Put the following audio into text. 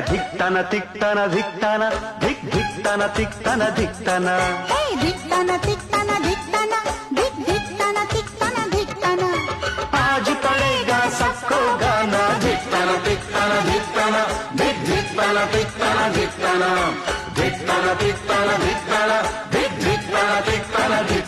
ಧಿಕ್ತನ ತಿಕ್ತನ ಧಿಕ್ತನ ಧಿಕ್ ಧಿಕ್ತನ ತಿಕ್ತನ ಧಿಕ್ತನ ಧಿಕ್ತನ ತಿಕ್ತನ ಧಿಕ್ತನ ಧಿಕ್ ಧಿಕ್ತನ ತಿಕ್ತನ ಧಿಕ್ತನ आज पड़ेगा सबको गाना धिक्तन तिक्तन धिक्तन धिक धिक्तन तिक्तन धिक्तन धिक्तन तिक्तन धिक्तन धिक धिक्तन तिक्तन धिक्तन